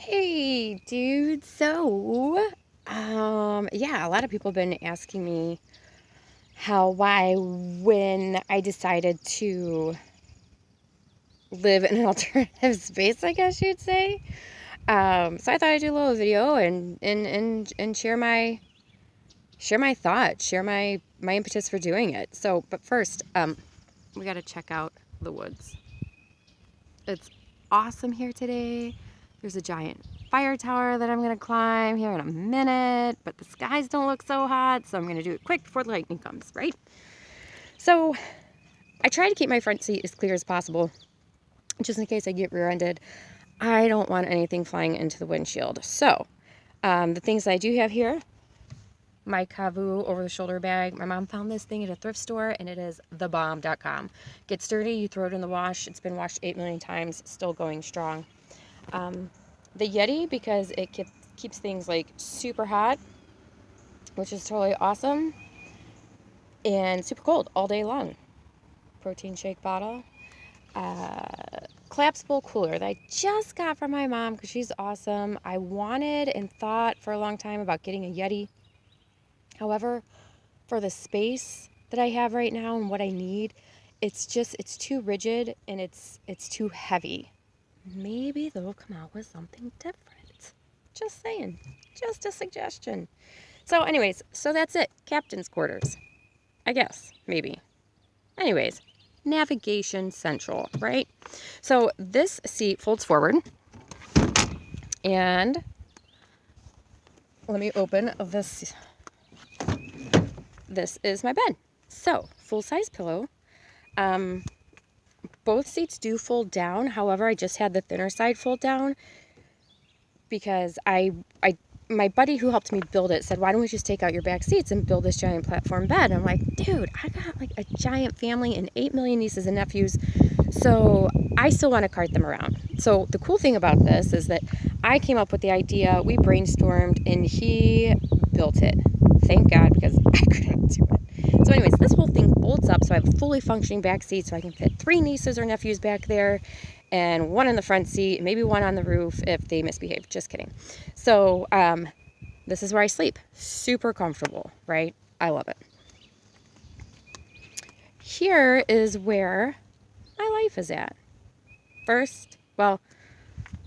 Hey, dude. Yeah, a lot of people have been asking me when I decided to live in an alternative space, I guess you'd say. So I thought I'd do a little video and share my thoughts, share my impetus for doing it. But first, we got to check out the woods. It's awesome here today. There's a giant fire tower that I'm going to climb here in a minute, but the skies don't look so hot, so I'm going to do it quick before the lightning comes, right? So I try to keep my front seat as clear as possible, just in case I get rear-ended. I don't want anything flying into the windshield. So the things I do have here, my Kavu over-the-shoulder bag. My mom found this thing at a thrift store, and it is thebomb.com. Gets dirty, you throw it in the wash. It's been washed 8 million times, still going strong. The Yeti, because it keeps things like super hot, which is totally awesome, and super cold all day long. Protein shake bottle. Collapsible cooler that I just got from my mom because she's awesome. I wanted and thought for a long time about getting a Yeti. However, for the space that I have right now and what I need, it's too rigid and it's too heavy. Maybe they'll come out with something different. Just saying. Just a suggestion. So anyways, so that's it. Captain's quarters. I guess. Maybe. Anyways, navigation central, right? So this seat folds forward. And let me open this. This is my bed. So, full-size pillow. Both seats do fold down. However, I just had the thinner side fold down because my buddy who helped me build it said, why don't we just take out your back seats and build this giant platform bed? And I'm like, dude, I got like a giant family and 8 million nieces and nephews, so I still want to cart them around. So the cool thing about this is that I came up with the idea, we brainstormed, and he built it. Thank God, because I couldn't do it. So anyways, this whole thing bolts up so I have a fully functioning back seat so I can fit 3 nieces or nephews back there and 1 in the front seat, maybe 1 on the roof if they misbehave. Just kidding. So this is where I sleep. Super comfortable, right? I love it. Here is where my life is at. First, well,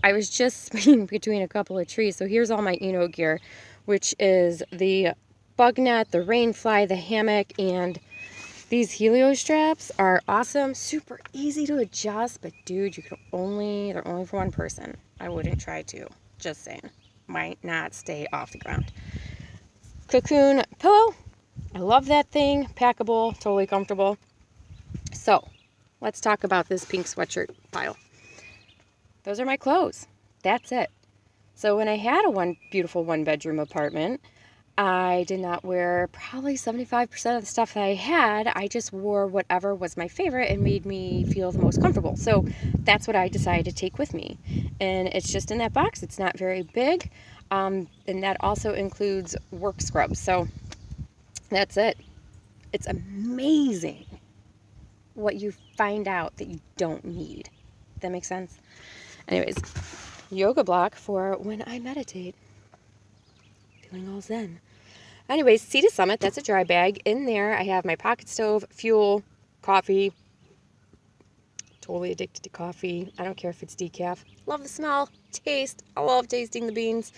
I was just between a couple of trees. So here's all my Eno gear, which is the bug net, the rain fly, the hammock, and these Helio straps are awesome. Super easy to adjust, but dude, they're only for one person. I wouldn't try to. Just saying. Might not stay off the ground. Cocoon pillow. I love that thing. Packable, totally comfortable. So, let's talk about this pink sweatshirt pile. Those are my clothes. That's it. So when I had a beautiful one-bedroom apartment, I did not wear probably 75% of the stuff that I had. I just wore whatever was my favorite and made me feel the most comfortable. So that's what I decided to take with me. And it's just in that box. It's not very big. And that also includes work scrubs. So that's it. It's amazing what you find out that you don't need. That makes sense? Anyways, yoga block for when I meditate. Feeling all zen. Anyways, Sea to Summit, that's a dry bag. In there, I have my pocket stove, fuel, coffee. Totally addicted to coffee. I don't care if it's decaf. Love the smell, taste. I love tasting the beans.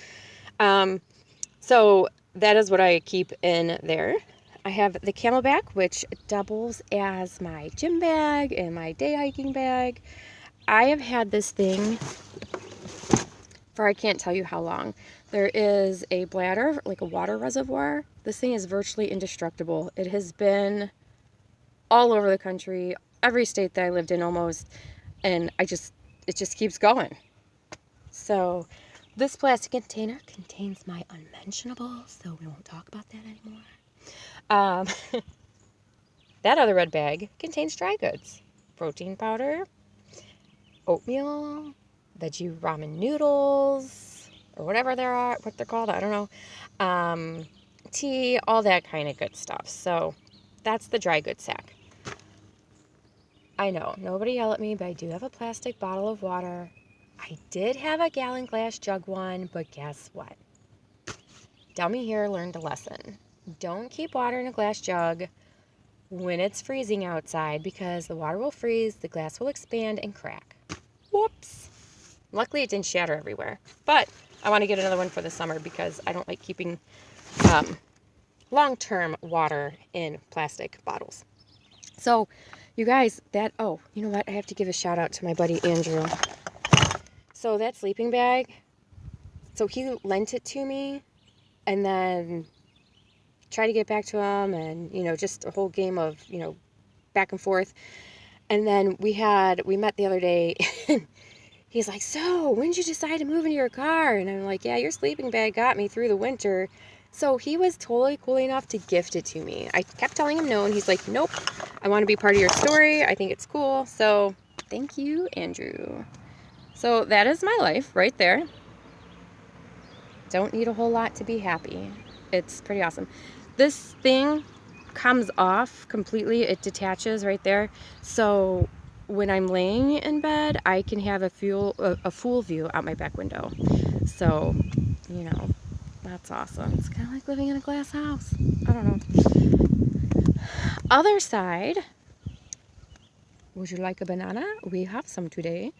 So that is what I keep in there. I have the Camelback, which doubles as my gym bag and my day hiking bag. I have had this thing for I can't tell you how long. There is a bladder, like a water reservoir. This thing is virtually indestructible. It has been all over the country, every state that I lived in almost, and it just keeps going. So this plastic container contains my unmentionables, so we won't talk about that anymore. That other red bag contains dry goods, protein powder, oatmeal, veggie ramen noodles, or whatever what they're called, I don't know, tea, all that kind of good stuff. So that's the dry goods sack. I know, nobody yell at me, but I do have a plastic bottle of water. I I did have a gallon glass jug one, but guess what? Dummy here learned a lesson. Don't keep water in a glass jug when it's freezing outside because the water will freeze, the glass will expand and crack. Whoops. Luckily it didn't shatter everywhere, but I want to get another one for the summer because I don't like keeping long-term water in plastic bottles. So you guys, oh, you know what? I have to give a shout out to my buddy Andrew. So that sleeping bag, so he lent it to me and then tried to get back to him and, just a whole game of, back and forth. And then we met the other day and he's like, so when did you decide to move into your car? And I'm like, yeah, your sleeping bag got me through the winter. So he was totally cool enough to gift it to me. I kept telling him no, and he's like, nope, I want to be part of your story. I think it's cool. So thank you, Andrew. So that is my life right there. Don't need a whole lot to be happy. It's pretty awesome. This thing comes off completely. It detaches right there. So when I'm laying in bed, I can have a full view out my back window. So, that's awesome. It's kind of like living in a glass house. I don't know. Other side, would you like a banana? We have some today.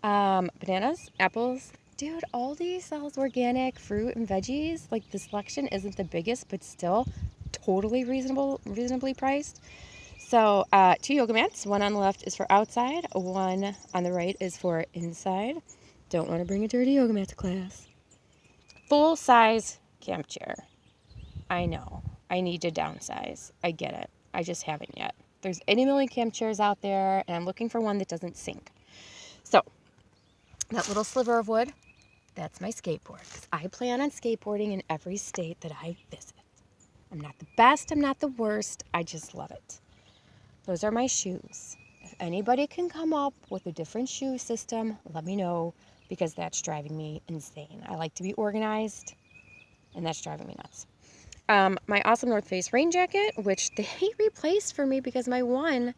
Bananas, apples. Dude, Aldi sells organic fruit and veggies. Like, the selection isn't the biggest, but still totally reasonably priced. So 2 yoga mats. One on the left is for outside. One on the right is for inside. Don't want to bring a dirty yoga mat to class. Full-size camp chair. I know. I need to downsize. I get it. I just haven't yet. There's 80 million camp chairs out there, and I'm looking for one that doesn't sink. So that little sliver of wood, that's my skateboard. Because I plan on skateboarding in every state that I visit. I'm not the best. I'm not the worst. I just love it. Those are my shoes. If anybody can come up with a different shoe system, let me know, because that's driving me insane. I like to be organized, and that's driving me nuts. My awesome North Face rain jacket, which they replaced for me because my one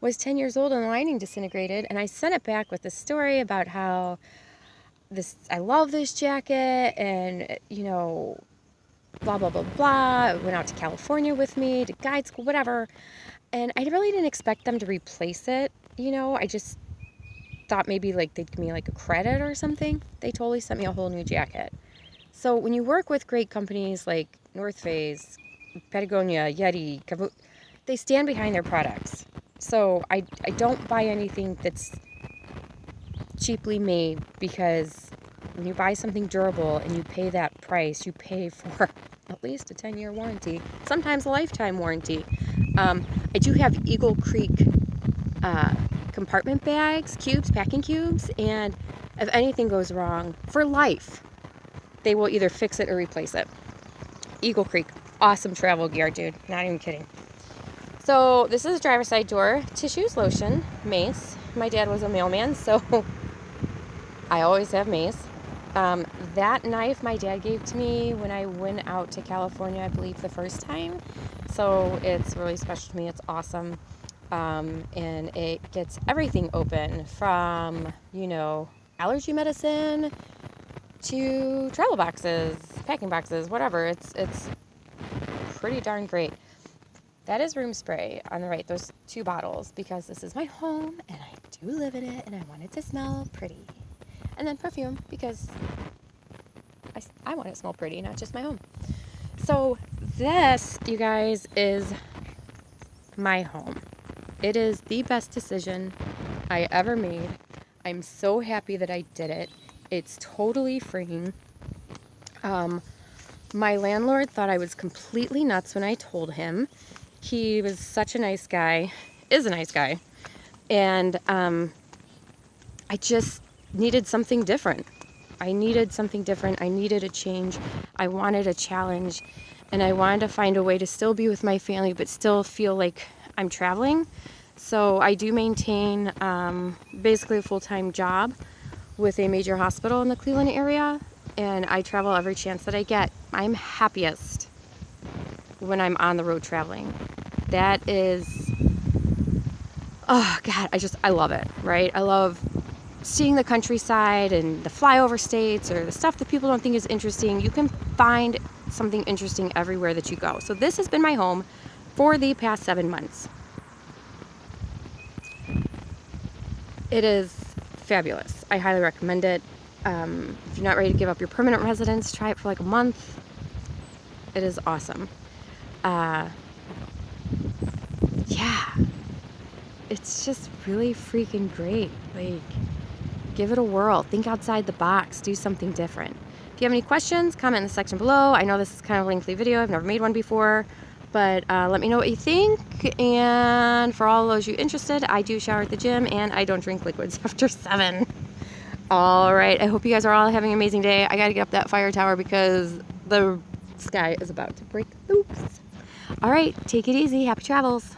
was 10 years old and the lining disintegrated, and I sent it back with a story about how I love this jacket, and, blah, blah, blah, blah. It went out to California with me, to guide school, whatever. And I really didn't expect them to replace it, I just thought maybe they'd give me a credit or something. They totally sent me a whole new jacket. So when you work with great companies like North Face, Patagonia, Yeti, they stand behind their products. So I don't buy anything that's cheaply made, because when you buy something durable and you pay that price, you pay for at least a 10-year warranty, sometimes a lifetime warranty. I do have Eagle Creek compartment bags, packing cubes, and if anything goes wrong, for life, they will either fix it or replace it. Eagle Creek, awesome travel gear, dude. Not even kidding. So this is a driver's side door, tissues, lotion, mace. My dad was a mailman, so I always have mace. That knife my dad gave to me when I went out to California, I believe, the first time. So it's really special to me. It's awesome. And it gets everything open from, allergy medicine to travel boxes, packing boxes, whatever. It's pretty darn great. That is room spray on the right, those 2 bottles, because this is my home and I do live in it and I want it to smell pretty. And then perfume, because I want it to smell pretty, not just my home. So this, you guys, is my home. It is the best decision I ever made. I'm so happy that I did it. It's totally freeing. My landlord thought I was completely nuts when I told him. He was such a nice guy, is a nice guy. And I just needed something different. I needed a change. I wanted a challenge. And I wanted to find a way to still be with my family, but still feel like I'm traveling. So I do maintain basically a full-time job with a major hospital in the Cleveland area. And I travel every chance that I get. I'm happiest when I'm on the road traveling. That is, oh God, I love it, right? I love seeing the countryside and the flyover states or the stuff that people don't think is interesting, you can find something interesting everywhere that you go. So this has been my home for the past 7 months. It is fabulous. I highly recommend it. If you're not ready to give up your permanent residence, try it for like a month. It is awesome. Yeah, it's just really freaking great. Like, give it a whirl. Think outside the box. Do something different. If you have any questions, comment in the section below. I know this is kind of a lengthy video. I've never made one before, but let me know what you think. And for all those you interested, I do shower at the gym and I don't drink liquids after 7. All right. I hope you guys are all having an amazing day. I got to get up that fire tower because the sky is about to break loose. All right. Take it easy. Happy travels.